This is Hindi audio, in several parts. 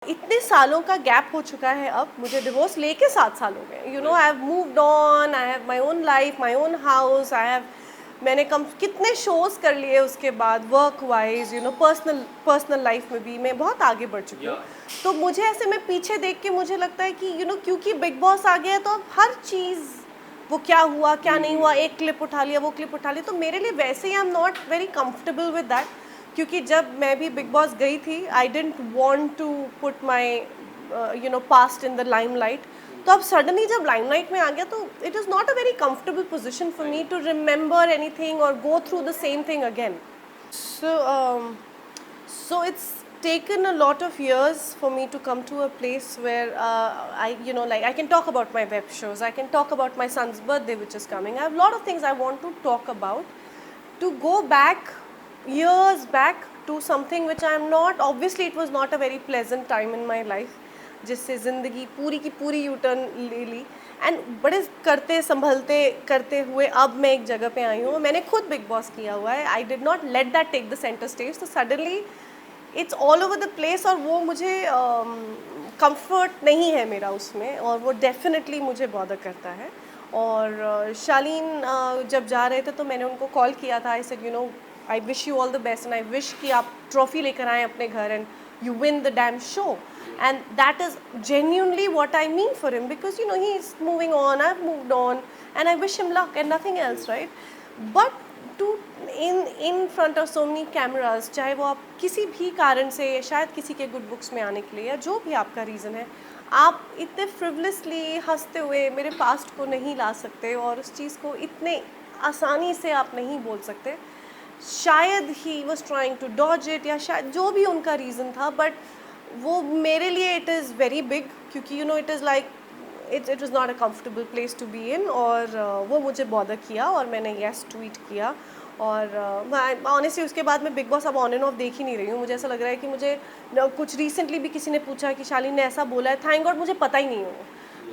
इतने सालों का गैप हो चुका है, अब मुझे डिवोर्स लेके 7 साल हो गए। You know, I have moved on, I have my own life, my own house, मैंने कम कितने शोज कर लिए उसके बाद, work wise, you know, personal life में भी मैं बहुत आगे बढ़ चुकी हूँ। तो मुझे ऐसे में पीछे देख के मुझे लगता है कि क्योंकि बिग बॉस आ गया है तो अब हर चीज़, वो क्या हुआ क्या नहीं हुआ, एक क्लिप उठा लिया, वो क्लिप उठा लिया, तो मेरे लिए वैसे ही I am not very comfortable with that. क्योंकि जब मैं भी बिग बॉस गई थी, I didn't want to put my past in the limelight. तो अब सडनली जब लाइमलाइट में आ गया तो it is not a very comfortable position for me to remember anything और go through the same thing again. So it's taken a lot of years for me to come to a place where I can talk about my web shows, I can talk about my son's birthday which is coming. I have a lot of things I want to talk about. To go back years back to something which I am not, obviously it was not a very pleasant time in my life, जिससे ज़िंदगी पूरी की पूरी यू टर्न ले ली, एंड बड़े करते संभलते करते हुए अब मैं एक जगह पे आई हूँ। मैंने खुद बिग बॉस किया हुआ है, I did not let that take the centre stage, तो suddenly it's all over the place, और वो मुझे कंफर्ट नहीं है मेरा उसमें, और वो डेफिनेटली मुझे बॉदर करता है। और शालीन जब जा रहे थे तो मैंने उनको कॉल किया था, I said I wish you all the best and I wish कि आप ट्रॉफी लेकर आएँ अपने घर and you win the damn show. And that is genuinely what I mean for him, because he is moving on, I've moved on, and I wish him luck and nothing else, right? But to in front of so many cameras, चाहे वो आप किसी भी कारण से, शायद किसी के गुड बुक्स में आने के लिए, या जो भी आपका रीज़न है, आप इतने फ्रिवलेसली हंसते हुए मेरे पास्ट को नहीं ला सकते, और उस चीज़ को इतने आसानी से आप नहीं बोल सकते। शायद he was trying to dodge it, या शायद जो भी उनका रीज़न था, बट वो मेरे लिए इट इज़ वेरी बिग, क्योंकि it is like it is not a comfortable place to be in, और वो मुझे बॉदर किया, और मैंने येस ट्वीट किया। और ऑनेस्टली उसके बाद मैं बिग बॉस अब ऑन एंड ऑफ देख ही नहीं रही हूँ। मुझे ऐसा लग रहा है कि मुझे कुछ रिसेंटली भी किसी ने पूछा कि शालीन ने ऐसा बोला है, थैंक गॉड मुझे पता ही नहीं हो,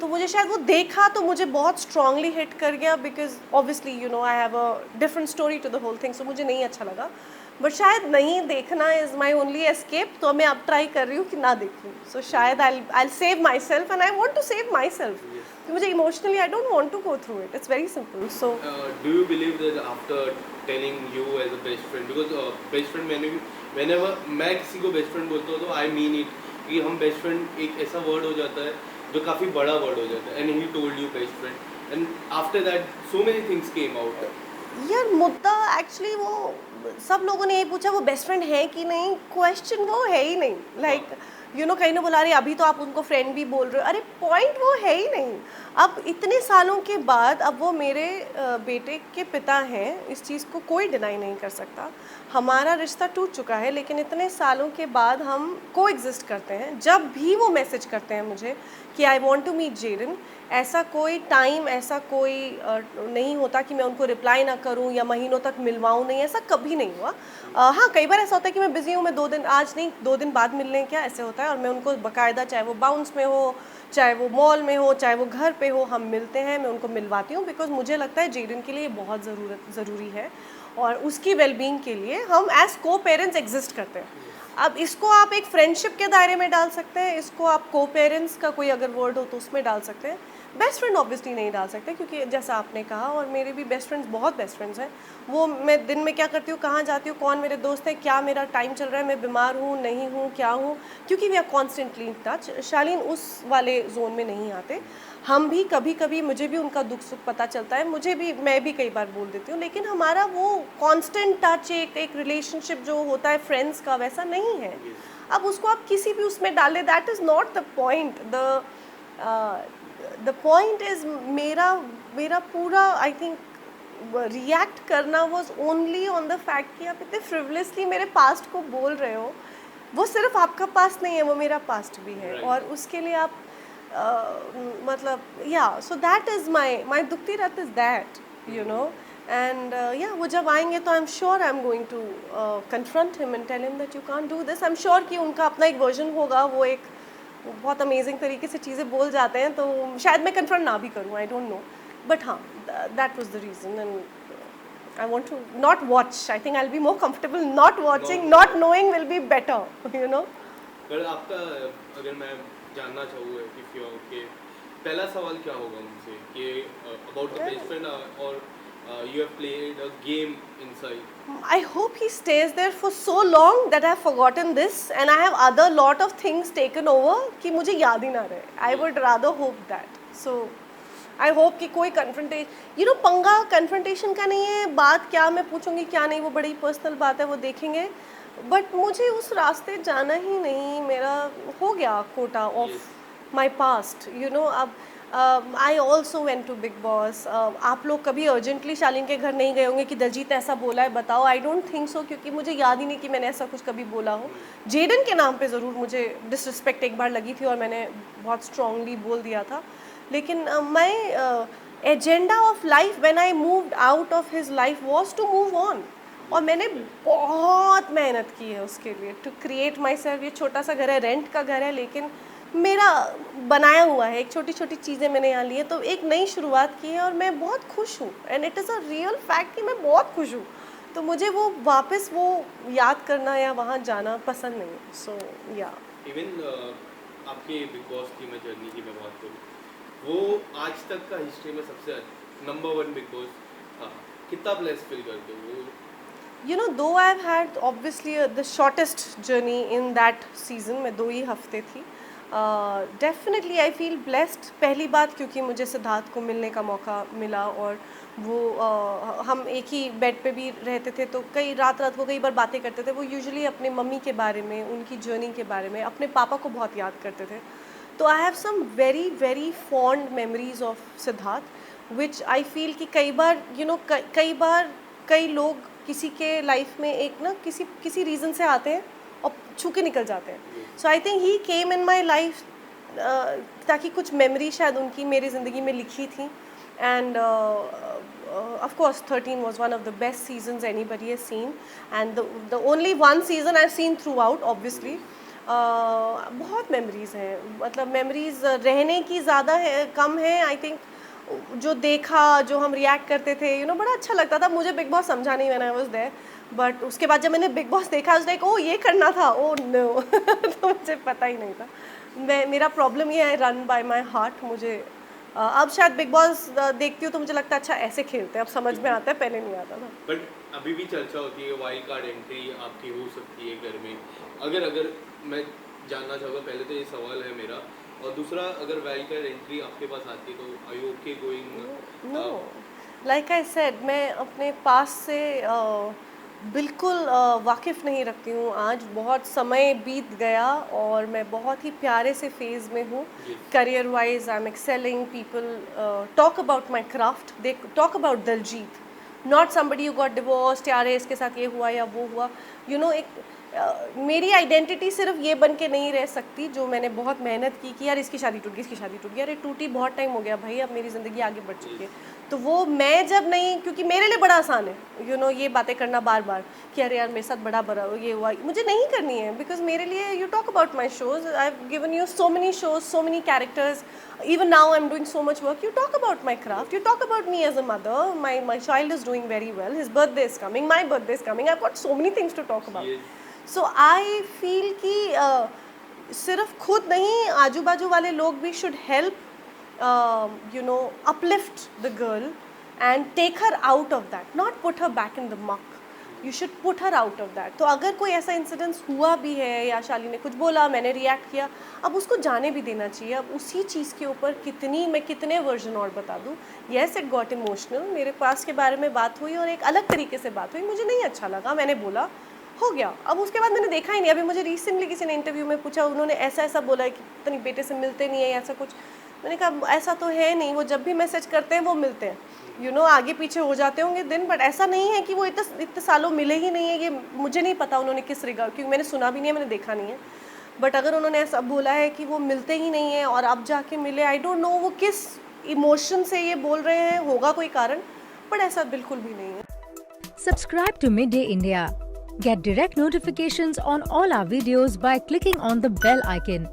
तो मुझे शायद वो देखा तो मुझे बहुत स्ट्रांगली हिट कर गया, because obviously I have a different story to the whole thing, so मुझे नहीं अच्छा लगा। बट शायद नहीं देखना इज़ माई ओनली एस्केप, तो मैं अब ट्राई कर रही हूँ कि ना देखूँ। सो शायद I save myself, and I want to save myself. मुझे emotionally I don't want to go through it, it's very simple. So do you believe that after telling you as a best friend, because best friend whenever मैं किसी को बेस्ट फ्रेंड बोलता हूँ तो आई मीन इट, कि हम बेस्ट फ्रेंड एक ऐसा वर्ड हो जाता है जो काफ़ी बड़ा वर्ड हो जाता है, and he told you best friend, and after that so many things came out. यार मुद्दा एक्चुअली वो सब लोगों ने ये पूछा वो बेस्ट फ्रेंड है कि नहीं, क्वेश्चन वो है ही नहीं। लाइक कहीं ना बोला, अरे अभी तो आप उनको फ्रेंड भी बोल रहे हो, अरे पॉइंट वो है ही नहीं। अब इतने सालों के बाद अब वो मेरे बेटे के पिता हैं, इस चीज़ को कोई डिनाई नहीं कर सकता। हमारा रिश्ता टूट चुका है, लेकिन इतने सालों के बाद हम को एग्जिस्ट करते हैं। जब भी वो मैसेज करते हैं मुझे कि I want to meet Jayden, ऐसा कोई टाइम, ऐसा कोई नहीं होता कि मैं उनको रिप्लाई ना करूं या महीनों तक मिलवाऊं नहीं, ऐसा कभी नहीं हुआ। हाँ, कई बार ऐसा होता है कि मैं बिज़ी हूँ, मैं 2 दिन, आज नहीं 2 दिन बाद मिल लें क्या, ऐसे होता है, और मैं उनको बाकायदा, चाहे वो बाउंस में हो, चाहे वो मॉल में हो, चाहे वो घर पे हो, हम मिलते हैं, मैं उनको मिलवाती हूँ, बिकॉज मुझे लगता है जेडन के लिए बहुत ज़रूरी है, और उसकी वेलबींग के लिए हम एज को पेरेंट्स एग्जिस्ट करते हैं। अब इसको आप एक फ्रेंडशिप के दायरे में डाल सकते हैं, इसको आप को पेरेंट्स का कोई अगर वर्ड हो तो उसमें डाल सकते हैं। बेस्ट फ्रेंड ऑब्वियसली नहीं डाल सकते, क्योंकि जैसा आपने कहा, और मेरे भी बेस्ट फ्रेंड्स, बहुत बेस्ट फ्रेंड्स हैं। वो मैं दिन में क्या करती हूँ, कहाँ जाती हूँ, कौन मेरे दोस्त हैं, क्या मेरा टाइम चल रहा है, मैं बीमार हूँ नहीं हूँ, क्या हूँ, क्योंकि we are constantly in touch. Shaleen उस वाले जोन में नहीं आते। हम भी कभी कभी, मुझे भी उनका दुख सुख पता चलता है, मैं भी कई बार बोल देती हूँ, लेकिन हमारा वो कॉन्स्टेंट टच, एक रिलेशनशिप जो होता है फ्रेंड्स का, वैसा नहीं है। अब उसको आप किसी भी उसमें डालें, that is not the point. The point is मेरा पूरा, आई थिंक, रिएक्ट करना was only on the fact कि आप इतने फ्रिवलेसली मेरे पास्ट को बोल रहे हो। वो सिर्फ आपका पास्ट नहीं है, वो मेरा पास्ट भी है, और उसके लिए आप मतलब, या, सो दैट इज़ माई दुखती रात इज़ दैट, एंड या, वो जब आएंगे तो I am sure I am going to confront him and tell him that you can't do this. I am sure कि उनका अपना एक वर्जन होगा, वो एक बहुत अमेजिंग तरीके से चीज़ें बोल जाते हैं, तो शायद मैं कन्फ्रंट ना भी करूँ, आई डोंट नो, बट हाँ, that was the reason, and I want to not watch. I think I'll be more comfortable not watching, not knowing will be better, पर आपका अगर मैं जानना चाहूँगा इफ यू आर ओके, पहला सवाल क्या होगा उनसे कि अबाउट द बेस्ट फ्रेंड और you have played a game inside. I hope he stays there for so long that I have forgotten this and I have other lot of things taken over कि मुझे याद ही ना रहे. I would rather hope that. So I hope कि कोई confrontation, पंगा confrontation का नहीं है, बात क्या मैं पूछूंगी क्या नहीं वो बड़ी personal बात है, वो देखेंगे. But मुझे उस रास्ते जाना ही नहीं, मेरा हो गया कोटा of my past. अब I also went to Bigg Boss. आप लोग कभी अर्जेंटली शालीन के घर नहीं गए होंगे कि दलजीत ने ऐसा बोला है बताओ. आई डोंट थिंक सो, क्योंकि मुझे याद ही नहीं कि मैंने ऐसा कुछ कभी बोला हो. जेडन के नाम पे ज़रूर मुझे डिसरिस्पेक्ट एक बार लगी थी और मैंने बहुत स्ट्रांगली बोल दिया था. लेकिन my agenda of life when I moved out of his life was to move on. और मैंने बहुत मेहनत की है उसके लिए टू क्रिएट माई सेल्फ. ये छोटा सा घर है, रेंट का घर है, लेकिन मेरा बनाया हुआ है. एक छोटी छोटी चीज़ें मैंने यहाँ ली है, तो एक नई शुरुआत की है और मैं बहुत खुश हूँ. And it is a real fact कि मैं बहुत खुश हूँ. तो मुझे वो वापस वो याद करना या वहाँ जाना पसंद नहीं. सो या इवन आपके बिग बॉस की मैं जर्नी की मैं बात करूँ, वो आज तक का हिस्ट्री में सबसे नंबर 1 बिग बॉस. हाँ, कितना ब्लेस फील करते हो? though I have had obviously the shortest journey in that season, मैं 2 ही हफ्ते थी. Definitely I feel blessed. पहली बात क्योंकि मुझे सिद्धार्थ को मिलने का मौका मिला और वो हम एक ही बेड पे भी रहते थे, तो कई रात को कई बार बातें करते थे. वो यूजुअली अपने मम्मी के बारे में, उनकी जर्नी के बारे में, अपने पापा को बहुत याद करते थे. तो I have some very very fond memories of Siddharth which I feel कि कई बार कई लोग किसी के लाइफ में एक ना किसी रीज़न से आते हैं और छू के निकल जाते हैं. सो I think he came in my life ताकि कुछ मेमोरी शायद उनकी मेरी ज़िंदगी में लिखी थी. And of course 13 was one of the best seasons anybody has seen, and the only one season I've seen throughout obviously. बहुत मेमोरीज़ हैं, मतलब मेमोरीज़ रहने की ज़्यादा है कम है. आई थिंक जो देखा, जो हम रिएक्ट करते थे, बड़ा अच्छा लगता था. मुझे बिग बॉस समझा नहीं when I was there, but उसके बाद जब मैंने बिग बॉस देखा उस लाइक ओ ये करना था, ओ नो. तो मुझे पता ही नहीं था. मेरा प्रॉब्लम ये है, रन बाय माई हार्ट. मुझे अब शायद बिग बॉस देखती हूँ तो मुझे लगता है अच्छा ऐसे खेलते हैं, अब समझ में आता है, पहले नहीं आता था. बट अभी भी चर्चा होती है वाइल्ड कार्ड एंट्री आपकी हो सकती है घर में. अगर मैं जानना चाहूँगा, पहले तो ये सवाल है मेरा, और दूसरा अगर वाइल्ड कार्ड एंट्री आपके पास आती है तो are you okay going? No, like I said, मैं अपने पास से बिल्कुल वाकिफ़ नहीं रखती हूँ. आज बहुत समय बीत गया और मैं बहुत ही प्यारे से फेज़ में हूँ. Career wise I am excelling. People talk about my craft, they talk about Daljeet, not somebody you got divorced, यार इसके साथ ये हुआ या वो हुआ. एक मेरी आइडेंटिटी सिर्फ ये बन के नहीं रह सकती जो मैंने बहुत मेहनत की कि यार इसकी शादी टूट गई, इसकी शादी टूट गई. अरे टूटी बहुत टाइम हो गया भाई, अब मेरी ज़िंदगी आगे बढ़ चुकी है. तो वो मैं जब नहीं, क्योंकि मेरे लिए बड़ा आसान है ये बातें करना बार बार कि अरे यार मेरे साथ बड़ा ये हुआ, मुझे नहीं करनी है. बिकॉज मेरे लिए you talk about my shows, I have given you so many shows, so many characters. Even now I'm doing so much work. You talk about my craft, you talk about me as a mother. My child is doing very well, his birthday is coming, my birthday is coming. I've got so many things to talk about. So I feel कि सिर्फ खुद नहीं, आजू बाजू वाले लोग भी should help uplift the girl and take her out of that, not put her back in the muck. You should put her out of that. तो अगर कोई ऐसा इंसिडेंस हुआ भी है या शाली ने कुछ बोला, मैंने रिएक्ट किया, अब उसको जाने भी देना चाहिए. अब उसी चीज़ के ऊपर मैं कितने वर्जन और बता दूँ. येस इट गॉट इमोशनल, मेरे पास के बारे में बात हुई और एक अलग तरीके से बात हुई, मुझे नहीं अच्छा लगा, मैंने बोला, हो गया. अब उसके बाद मैंने देखा ही नहीं. अभी मुझे रिसेंटली किसी ने इंटरव्यू में पूछा, उन्होंने ऐसा बोला है कि पता बेटे से मिलते नहीं है ऐसा कुछ. मैंने कहा ऐसा तो है नहीं, वो जब भी मैसेज करते हैं वो मिलते हैं. आगे पीछे हो जाते होंगे दिन, बट ऐसा नहीं है कि वो इतने सालों मिले ही नहीं है. ये मुझे नहीं पता उन्होंने किस रिगार्ड, क्योंकि मैंने सुना भी नहीं है, मैंने देखा नहीं है. बट अगर उन्होंने ऐसा बोला है कि वो मिलते ही नहीं है और अब जाके मिले, आई डोंट नो वो किस इमोशन से ये बोल रहे हैं, होगा कोई कारण, बट ऐसा बिल्कुल भी नहीं है. Subscribe to Midday India. Get direct notifications on all our videos by clicking on the bell icon.